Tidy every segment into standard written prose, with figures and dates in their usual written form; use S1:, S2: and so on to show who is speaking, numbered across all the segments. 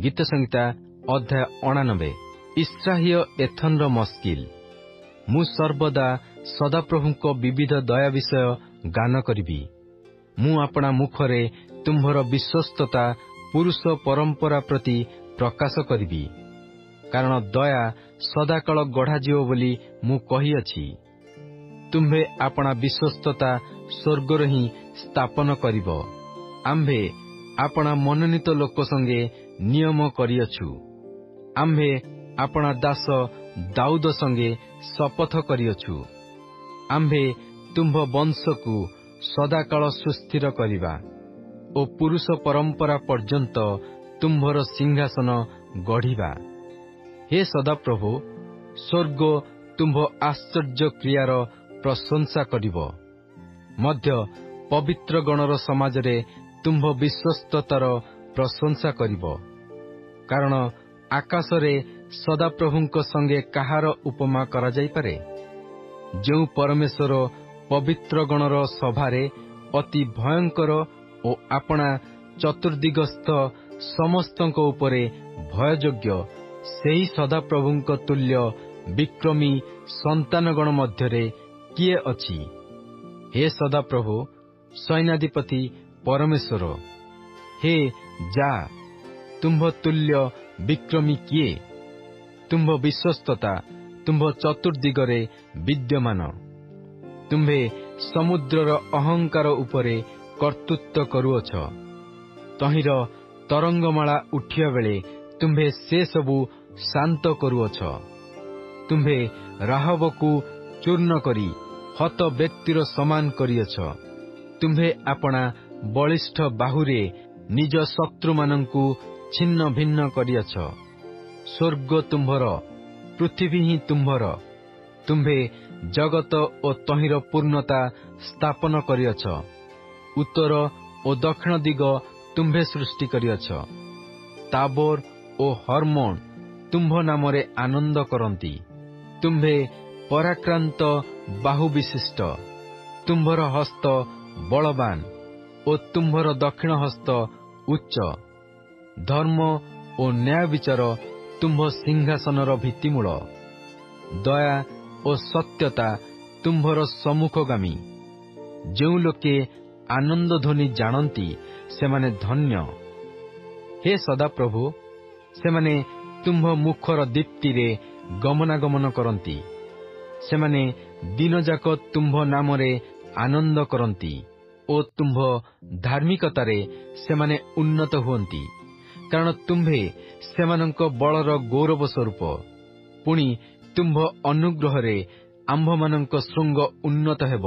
S1: ଗୀତ ସଂହିତା ଅଧ୍ୟାୟ 89। ଇସ୍ରାହୀୟ ଏଥନର ମସ୍କିଲ। ମୁଁ ସର୍ବଦା ସଦାପ୍ରଭୁଙ୍କ ବିବିଧ ଦୟା ବିଷୟ ଗାନ କରିବି। ମୁଁ ଆପଣା ମୁଖରେ ତୁମ୍ଭର ବିଶ୍ୱସ୍ତତା ପୁରୁଷ ପରମ୍ପରା ପ୍ରତି ପ୍ରକାଶ କରିବି, କାରଣ ଦୟା ସଦାକାଳ ଗଢ଼ାଯିବ ବୋଲି ମୁଁ କହିଅଛି। ତୁମ୍ଭେ ଆପଣା ବିଶ୍ୱସ୍ତତା ସ୍ୱର୍ଗରେ ହିଁ ସ୍ଥାପନ କରିବ। ଆମ୍ଭେ ଆପଣା ମନୋନୀତ ଲୋକ ସଙ୍ଗେ ନିୟମ କରିଅଛୁ। ଆମ୍ଭେ ଆପଣା ଦାସ ଦାଉଦ ସଙ୍ଗେ ଶପଥ କରିଅଛୁ। ଆମ୍ଭେ ତୁମ୍ଭ ବଂଶକୁ ସଦାକାଳ ସୁସ୍ଥିର କରିବା ଓ ପୁରୁଷ ପରମ୍ପରା ପର୍ଯ୍ୟନ୍ତ ତୁମ୍ଭର ସିଂହାସନ ଗଢ଼ିବା। ହେ ସଦାପ୍ରଭୁ, ସ୍ୱର୍ଗ ତୁମ୍ଭ ଆଶ୍ଚର୍ଯ୍ୟ କ୍ରିୟାର ପ୍ରଶଂସା କରିବ, ମଧ୍ୟ ପବିତ୍ର ଗଣର ସମାଜରେ ତୁମ୍ଭ ବିଶ୍ୱସ୍ତତାର ପ୍ରଶଂସା କରିବ। କାରଣ ଆକାଶରେ ସଦାପ୍ରଭୁଙ୍କ ସଙ୍ଗେ କାହାର ଉପମା କରାଯାଇପାରେ? ଯେଉଁ ପରମେଶ୍ୱର ପବିତ୍ର ଗଣର ସଭାରେ ଅତି ଭୟଙ୍କର ଓ ଆପଣା ଚତୁର୍ଦିଗସ୍ଥ ସମସ୍ତଙ୍କ ଉପରେ ଭୟଯୋଗ୍ୟ, ସେହି ସଦାପ୍ରଭୁଙ୍କ ତୁଲ୍ୟ ବିକ୍ରମୀ ସନ୍ତାନଗଣ ମଧ୍ୟରେ କିଏ ଅଛି? ହେ ସଦାପ୍ରଭୁ, ସୈନ୍ୟାଧିପତି ପରମେଶ୍ୱର, ହେ ଯା, ତୁମ୍ଭ ତୁଲ୍ୟ ବିକ୍ରମୀ କିଏ? ତୁମ୍ଭ ବିଶ୍ୱସ୍ତତା ତୁମ୍ଭ ଚତୁର୍ଦିଗରେ ବିଦ୍ୟମାନ। ତୁମ୍ଭେ ସମୁଦ୍ରର ଅହଙ୍କାର ଉପରେ କର୍ତ୍ତୃତ୍ୱ କରୁଅଛ। ତହିଁର ତରଙ୍ଗମାଳା ଉଠିବା ବେଳେ ତୁମ୍ଭେ ସେ ସବୁ ଶାନ୍ତ କରୁଅଛ। ତୁମ୍ଭେ ରାହବକୁ ଚୂର୍ଣ୍ଣ କରି ହତ ବ୍ୟକ୍ତିର ସମାନ କରିଅଛ। ତୁମ୍ଭେ ଆପଣା ବଳିଷ୍ଠ ବାହୁରେ ନିଜ ଶତ୍ରୁମାନଙ୍କୁ ଛିନ୍ନ ଭିନ୍ନ କରିଅଛ। ସ୍ୱର୍ଗ ତୁମ୍ଭର, ପୃଥିବୀ ହିଁ ତୁମ୍ଭର। ତୁମ୍ଭେ ଜଗତ ଓ ତହିଁର ପୂର୍ଣ୍ଣତା ସ୍ଥାପନ କରିଅଛ। ଉତ୍ତର ଓ ଦକ୍ଷିଣ ଦିଗ ତୁମ୍ଭେ ସୃଷ୍ଟି କରିଅଛ। ତାବୋର ଓ ହର୍ମୋନ ତୁମ୍ଭ ନାମରେ ଆନନ୍ଦ କରନ୍ତି। ତୁମ୍ଭେ ପରାକ୍ରାନ୍ତ ବାହୁ ବିଶିଷ୍ଟ। ତୁମ୍ଭର ହସ୍ତ ବଳବାନ ଓ ତୁମ୍ଭର ଦକ୍ଷିଣ ହସ୍ତ ଉଚ୍ଚ। ଧର୍ମ ଓ ନ୍ୟାୟ ବିଚାର ତୁମ୍ଭ ସିଂହାସନର ଭିତ୍ତିମୂଳ। ଦୟା ଓ ସତ୍ୟତା ତୁମ୍ଭର ସମ୍ମୁଖଗାମୀ। ଯେଉଁ ଲୋକେ ଆନନ୍ଦ ଧ୍ୱନି ଜାଣନ୍ତି, ସେମାନେ ଧନ୍ୟ। ହେ ସଦାପ୍ରଭୁ, ସେମାନେ ତୁମ୍ଭ ମୁଖର ଦୀପ୍ତିରେ ଗମନାଗମନ କରନ୍ତି। ସେମାନେ ଦିନଯାକ ତୁମ୍ଭ ନାମରେ ଆନନ୍ଦ କରନ୍ତି ଓ ତୁମ୍ଭ ଧାର୍ମିକତାରେ ସେମାନେ ଉନ୍ନତ ହୁଅନ୍ତି। କାରଣ ତୁମ୍ଭେ ସେମାନଙ୍କ ବଳର ଗୌରବ ସ୍ୱରୂପ। ପୁଣି ତୁମ୍ଭ ଅନୁଗ୍ରହରେ ଆମ୍ଭମାନଙ୍କ ଶୃଙ୍ଗ ଉନ୍ନତ ହେବ।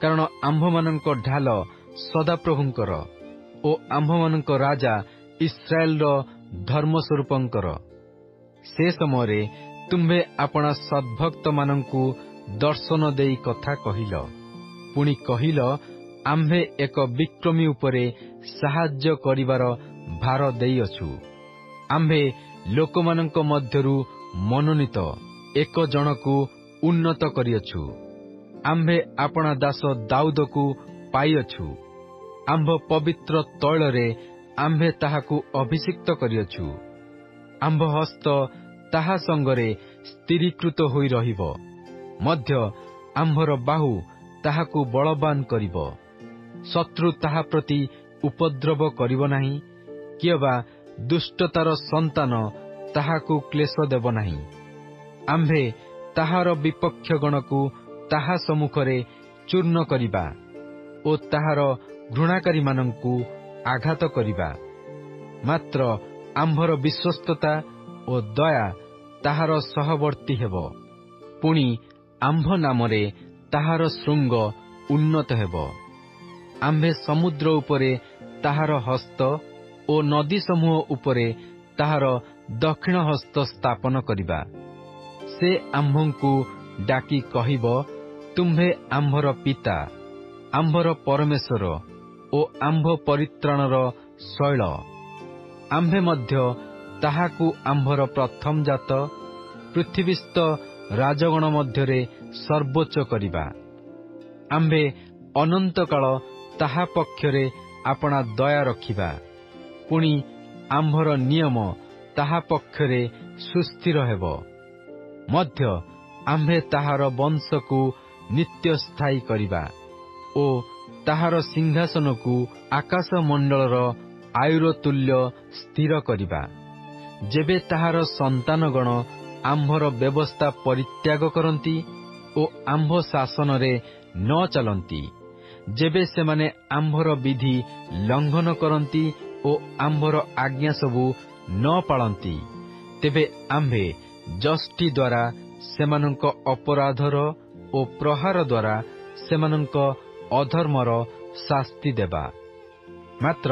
S1: କାରଣ ଆମ୍ଭମାନଙ୍କ ଢାଲ ସଦାପ୍ରଭୁଙ୍କର ଓ ଆମ୍ଭମାନଙ୍କ ରାଜା ଇସ୍ରାଏଲର ଧର୍ମସ୍ୱରୂପଙ୍କର। ସେ ସମୟରେ ତୁମ୍ଭେ ଆପଣା ସଦ୍ଭକ୍ତମାନଙ୍କୁ ଦର୍ଶନ ଦେଇ କଥା କହିଲ। ପୁଣି କହିଲ, ଆମ୍ଭେ ଏକ ବିକ୍ରମୀ ଉପରେ ସାହାଯ୍ୟ କରିବାର ଭାର ଦେଇଅଛୁ। ଆମ୍ଭେ ଲୋକମାନଙ୍କ ମଧ୍ୟରୁ ମନୋନୀତ ଏକ ଜଣକୁ ଉନ୍ନତ କରିଅଛୁ। ଆମ୍ଭେ ଆପଣା ଦାସ ଦାଉଦକୁ ପାଇଅଛୁ। ଆମ୍ଭ ପବିତ୍ର ତୈଳରେ ଆମ୍ଭେ ତାହାକୁ ଅଭିଷିକ୍ତ କରିଅଛୁ। ଆମ୍ଭ ହସ୍ତ ତାହା ସଙ୍ଗରେ ସ୍ଥିରୀକୃତ ହୋଇ ରହିବ, ମଧ୍ୟ ଆମ୍ଭର ବାହୁ ତାହାକୁ ବଳବାନ କରିବ। ଶତ୍ରୁ ତାହା ପ୍ରତି ଉପଦ୍ରବ କରିବ ନାହିଁ, କିଏବା ଦୁଷ୍ଟତାର ସନ୍ତାନ ତାହାକୁ କ୍ଲେଶ ଦେବ ନାହିଁ। ଆମ୍ଭେ ତାହାର ବିପକ୍ଷ ଗଣକୁ ତାହା ସମ୍ମୁଖରେ ଚୂର୍ଣ୍ଣ କରିବା ଓ ତାହାର ଘୃଣାକାରୀମାନଙ୍କୁ ଆଘାତ କରିବା। ମାତ୍ର ଆମ୍ଭର ବିଶ୍ୱସ୍ତତା ଓ ଦୟା ତାହାର ସହବର୍ତ୍ତୀ ହେବ। ପୁଣି ଆମ୍ଭ ନାମରେ ତାହାର ଶୃଙ୍ଗ ଉନ୍ନତ ହେବ। ଆମ୍ଭେ ସମୁଦ୍ର ଉପରେ ତାହାର ହସ୍ତ ଓ ନଦୀ ସମୂହ ଉପରେ ତାହାର ଦକ୍ଷିଣ ହସ୍ତ ସ୍ଥାପନ କରିବା। ସେ ଆମ୍ଭଙ୍କୁ ଡାକି କହିବ, ତୁମ୍ଭେ ଆମ୍ଭର ପିତା, ଆମ୍ଭର ପରମେଶ୍ୱର ଓ ଆମ୍ଭ ପରିତ୍ରାଣର ଶୈଳ। ଆମ୍ଭେ ମଧ୍ୟ ତାହାକୁ ଆମ୍ଭର ପ୍ରଥମ ଜାତ, ପୃଥିବୀସ୍ଥ ରାଜଗଣ ମଧ୍ୟରେ ସର୍ବୋଚ୍ଚ କରିବା। ଆମ୍ଭେ ଅନନ୍ତକାଳ ତାହା ପକ୍ଷରେ ଆପଣା ଦୟା ରଖିବା। ପୁଣି ଆମ୍ଭର ନିୟମ ତାହା ପକ୍ଷରେ ସୁସ୍ଥିର ହେବ। ମଧ୍ୟ ଆମ୍ଭେ ତାହାର ବଂଶକୁ ନିତ୍ୟସ୍ଥାୟୀ କରିବା ଓ ତାହାର ସିଂହାସନକୁ ଆକାଶମଣ୍ଡଳର ଆୟୁର ତୁଲ୍ୟ ସ୍ଥିର କରିବା। ଯେବେ ତାହାର ସନ୍ତାନଗଣ ଆମ୍ଭର ବ୍ୟବସ୍ଥା ପରିତ୍ୟାଗ କରନ୍ତି ଓ ଆମ୍ଭ ଶାସନରେ ନ ଚାଲନ୍ତି, ଯେବେ ସେମାନେ ଆମ୍ଭର ବିଧି ଲଙ୍ଘନ କରନ୍ତି ଓ ଆମ୍ଭର ଆଜ୍ଞା ସବୁ ନ ପାଳନ୍ତି, ତେବେ ଆମ୍ଭେ ଯଷ୍ଟି ଦ୍ୱାରା ସେମାନଙ୍କ ଅପରାଧର ଓ ପ୍ରହାର ଦ୍ୱାରା ସେମାନଙ୍କ ଅଧର୍ମର ଶାସ୍ତି ଦେବା। ମାତ୍ର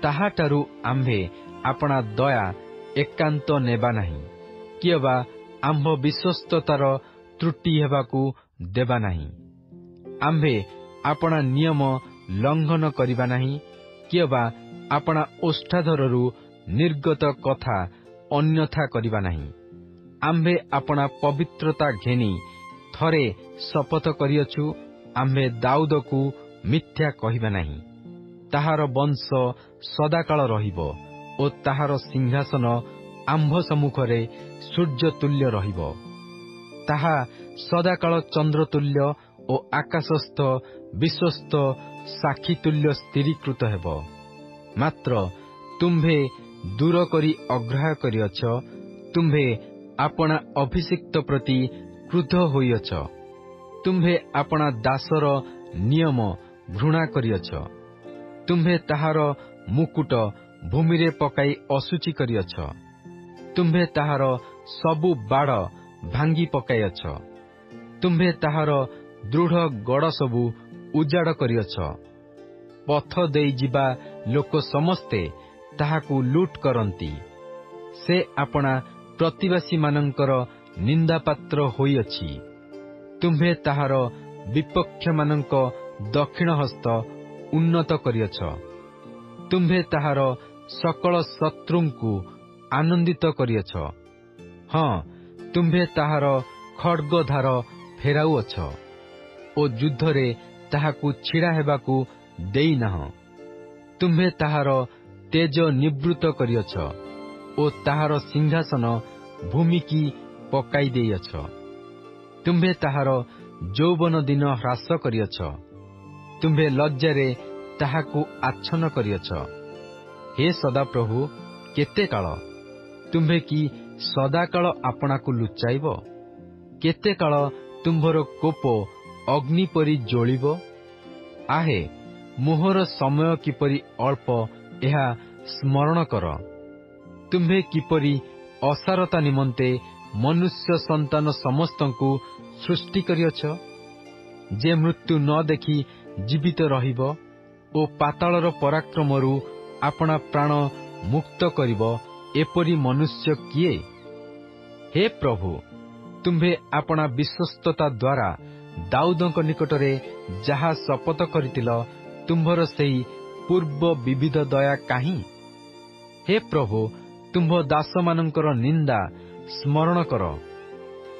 S1: ତାହାଠାରୁ ଆମ୍ଭେ ଆପଣା ଦୟା ଏକାନ୍ତ ନେବା ନାହିଁ, କିଏବା ଆମ୍ଭ ବିଶ୍ୱସ୍ତତାର ତ୍ରୁଟି ହେବାକୁ ଦେବା ନାହିଁ। ଆମ୍ଭେ ଆପଣା ନିୟମ ଲଙ୍ଘନ କରିବା ନାହିଁ, କିଏବା ଆପଣା ଓଷ୍ଠାଧରରୁ ନିର୍ଗତ କଥା ଅନ୍ୟଥା କରିବା ନାହିଁ। ଆମ୍ଭେ ଆପଣା ପବିତ୍ରତା ଘେନି ଥରେ ଶପଥ କରିଅଛୁ, ଆମ୍ଭେ ଦାଉଦକୁ ମିଥ୍ୟା କହିବା ନାହିଁ। ତାହାର ବଂଶ ସଦାକାଳ ରହିବ ଓ ତାହାର ସିଂହାସନ ଆମ୍ଭ ସମ୍ମୁଖରେ ସୂର୍ଯ୍ୟତୁଲ୍ୟ ରହିବ। ତାହା ସଦାକାଳ ଚନ୍ଦ୍ରତୁଲ୍ୟ ଓ ଆକାଶସ୍ଥ ବିଶ୍ୱସ୍ତ ସାକ୍ଷୀତୁଲ୍ୟ ସ୍ଥିରୀକୃତ ହେବ। ମାତ୍ର ତୁମ୍ଭେ ଦୂର କରି ଅଗ୍ରାହ୍ୟ କରିଅଛ, ତୁମ୍ଭେ ଆପଣା ଅଭିଷିକ୍ତ ପ୍ରତି କ୍ରୁଦ୍ଧ ହୋଇଅଛ। ତୁମ୍ଭେ ଆପଣା ଦାସର ନିୟମ ଘୃଣା କରିଅଛ। ତୁମ୍ଭେ ତାହାର ମୁକୁଟ ଭୂମିରେ ପକାଇ ଅଶୁଚି କରିଅଛ। ତୁମ୍ଭେ ତାହାର ସବୁ ବାଡ଼ ଭାଙ୍ଗି ପକାଇଅଛ। ତୁମ୍ଭେ ତାହାର ଦୃଢ଼ ଗଡ଼ ସବୁ ଉଜାଡ଼ କରିଅଛ। ପଥ ଦେଇ ଯିବା ଲୋକ ସମସ୍ତେ ତାହାକୁ ଲୁଟ୍ କରନ୍ତି। ସେ ଆପଣା ପ୍ରତିବାସୀମାନଙ୍କର ନିନ୍ଦାପାତ୍ର ହୋଇଅଛି। ତୁମ୍ଭେ ତାହାର ବିପକ୍ଷମାନଙ୍କ ଦକ୍ଷିଣ ହସ୍ତ ଉନ୍ନତ କରିଅଛ। ତୁମ୍ଭେ ତାହାର ସକଳ ଶତ୍ରୁଙ୍କୁ ଆନନ୍ଦିତ କରିଅଛ। ହଁ, ତୁମ୍ଭେ ତାହାର ଖଡ୍ଗଧାର ଫେରାଉଅଛ ଓ ଯୁଦ୍ଧରେ ତାହାକୁ ଛିଡ଼ା ହେବାକୁ ଦେଇନାହଁ। ତୁମ୍ଭେ ତାହାର ତେଜ ନିବୃତ୍ତ କରିଅଛ ଓ ତାହାର ସିଂହାସନ ଭୂମିକି ପକାଇ ଦେଇଅଛ। ତୁମ୍ଭେ ତାହାର ଯୌବନ ଦିନ ହ୍ରାସ କରିଅଛ। ତୁମ୍ଭେ ଲଜ୍ଜାରେ ତାହାକୁ ଆଚ୍ଛନ୍ନ କରିଅଛ। ହେ ସଦାପ୍ରଭୁ, କେତେ କାଳ? ତୁମ୍ଭେ କି ସଦାକାଳ ଆପଣାକୁ ଲୁଚାଇବ? କେତେ କାଳ ତୁମ୍ଭର କୋପ ଅଗ୍ନି ପରି ଜ୍ୱଳିବ? ଆହେ, ମୋହର ସମୟ କିପରି ଅଳ୍ପ, ଏହା ସ୍ମରଣ କର। ତୁମ୍ଭେ କିପରି ଅସାରତା ନିମନ୍ତେ ମନୁଷ୍ୟ ସନ୍ତାନ ସମସ୍ତଙ୍କୁ ସୃଷ୍ଟି କରିଅଛ, ଯେ ମୃତ୍ୟୁ ନ ଦେଖି ଜୀବିତ ରହିବ ଓ ପାତାଳର ପରାକ୍ରମରୁ ଆପଣା ପ୍ରାଣ ମୁକ୍ତ କରିବ, ଏପରି ମନୁଷ୍ୟ କିଏ? ହେ ପ୍ରଭୁ, ତୁମ୍ଭେ ଆପଣା ବିଶ୍ୱସ୍ତତା ଦ୍ୱାରା ଦାଉଦଙ୍କ ନିକଟରେ ଯାହା ଶପଥ କରିଥିଲ, ତୁମ୍ଭର ସେହି ପୂର୍ବ ବିବିଧ ଦୟା କାହିଁ? ହେ ପ୍ରଭୁ, ତୁମ୍ଭ ଦାସମାନଙ୍କର ନିନ୍ଦା ସ୍ମରଣ କର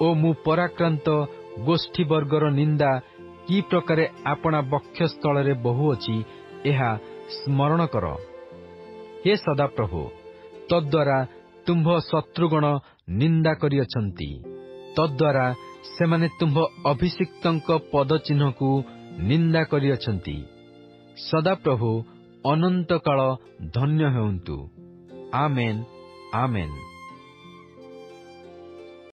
S1: ଓ ମୁଁ ପରାକ୍ରାନ୍ତ ଗୋଷ୍ଠୀବର୍ଗର ନିନ୍ଦା କି ପ୍ରକାରେ ଆପଣା ବକ୍ଷସ୍ଥଳରେ ବହୁଅଛି, ଏହା ସ୍ମରଣ କର। ହେ ସଦାପ୍ରଭୁ, ତଦ୍ୱାରା ତୁମ୍ଭ ଶତ୍ରୁଗଣ ନିନ୍ଦା କରିଅଛନ୍ତି। ତଦ୍ୱାରା ସେମାନେ ତୁମ୍ଭ ଅଭିଷିକ୍ତଙ୍କ ପଦଚିହ୍ନକୁ ନିନ୍ଦା କରିଅଛନ୍ତି। ସଦାପ୍ରଭୁ ଅନନ୍ତକାଳ ଧନ୍ୟ ହେଉନ୍ତୁ। ଆମେନ୍, ଆମେନ୍।